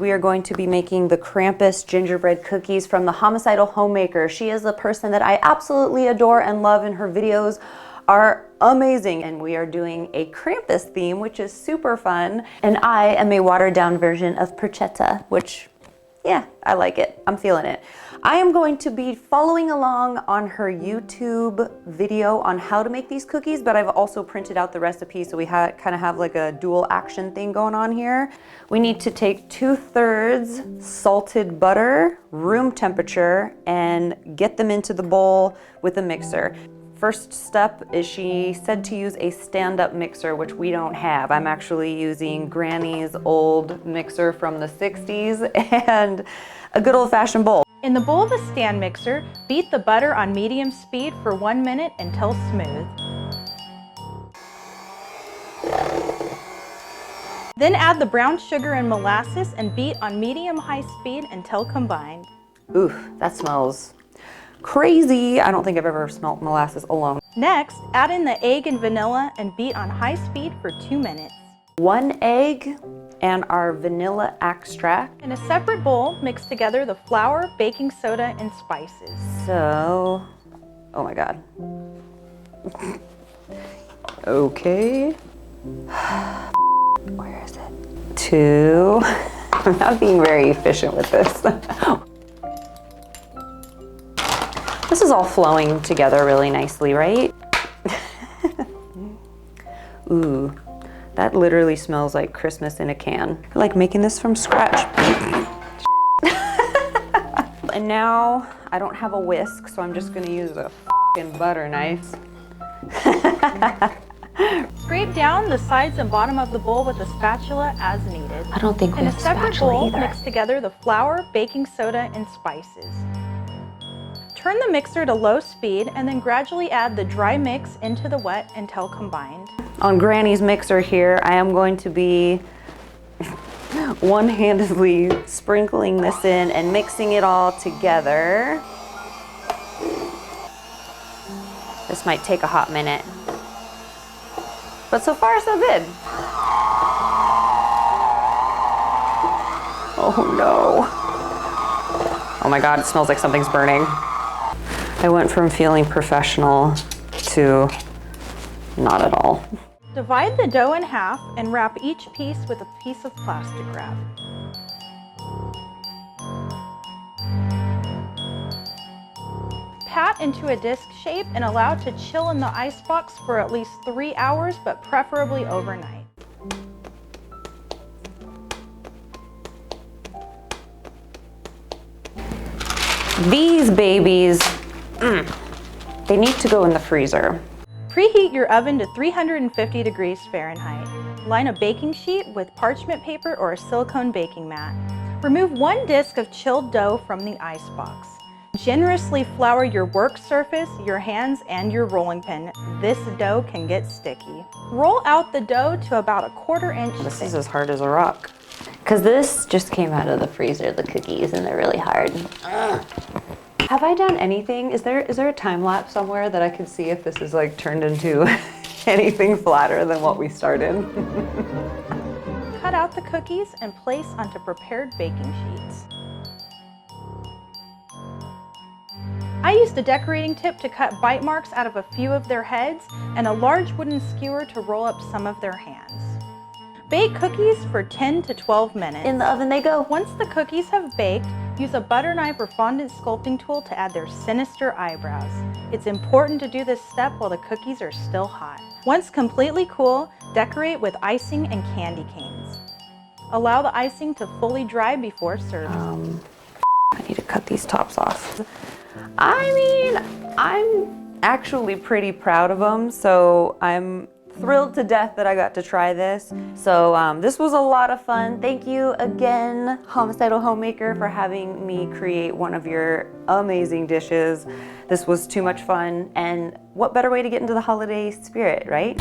We are going to be making the Krampus gingerbread cookies from the Homicidal Homemaker. She is a person that I absolutely adore and love, and her videos are amazing. And we are doing a Krampus theme, which is super fun. And I am a watered down version of Perchetta, which, yeah, I like it. I'm feeling it. I am going to be following along on her YouTube video on how to make these cookies, but I've also printed out the recipe, so we kind of have like a dual action thing going on here. We need to take 2/3 salted butter, room temperature, and get them into the bowl with a mixer. First step is she said to use a stand-up mixer, which we don't have. I'm actually using Granny's old mixer from the 60s and a good old-fashioned bowl. In the bowl of a stand mixer, beat the butter on medium speed for 1 minute until smooth. Then add the brown sugar and molasses and beat on medium-high speed until combined. Ooh, that smells crazy. I don't think I've ever smelled molasses alone. Next, add in the egg and vanilla and beat on high speed for 2 minutes. 1 egg and our vanilla extract. In a separate bowl, mix together the flour, baking soda, and spices. So, oh my God. Okay. Where is it? 2. I'm not being very efficient with this. This is all flowing together really nicely, right? Ooh. That literally smells like Christmas in a can. I like making this from scratch. And now I don't have a whisk, so I'm just gonna use a f***ing butter knife. Scrape down the sides and bottom of the bowl with a spatula as needed. I don't think we have a spatula. In a separate bowl, either. mix together the flour, baking soda, and spices. Turn the mixer to low speed and then gradually add the dry mix into the wet until combined. On Granny's mixer here, I am going to be one-handedly sprinkling this in and mixing it all together. This might take a hot minute, but so far so good. Oh no. Oh my God, it smells like something's burning. I went from feeling professional to not at all. Divide the dough in half and wrap each piece with a piece of plastic wrap. Pat into a disc shape and allow to chill in the icebox for at least 3 hours, but preferably overnight. These babies, they need to go in the freezer. Preheat your oven to 350 degrees Fahrenheit. Line a baking sheet with parchment paper or a silicone baking mat. Remove 1 disc of chilled dough from the icebox. Generously flour your work surface, your hands, and your rolling pin. This dough can get sticky. Roll out the dough to about 1/4 inch thick. This is as hard as a rock. Because this just came out of the freezer, the cookies, and they're really hard. Have I done anything? Is there a time lapse somewhere that I can see if this is like turned into anything flatter than what we started? Cut out the cookies and place onto prepared baking sheets. I used a decorating tip to cut bite marks out of a few of their heads and a large wooden skewer to roll up some of their hands. Bake cookies for 10 to 12 minutes. In the oven they go. Once the cookies have baked, use a butter knife or fondant sculpting tool to add their sinister eyebrows. It's important to do this step while the cookies are still hot. Once completely cool, decorate with icing and candy canes. Allow the icing to fully dry before serving. I need to cut these tops off. I mean, I'm actually pretty proud of them, so I'm thrilled to death that I got to try this. So this was a lot of fun. Thank you again, Homicidal Homemaker, for having me create one of your amazing dishes. This was too much fun, and what better way to get into the holiday spirit, right?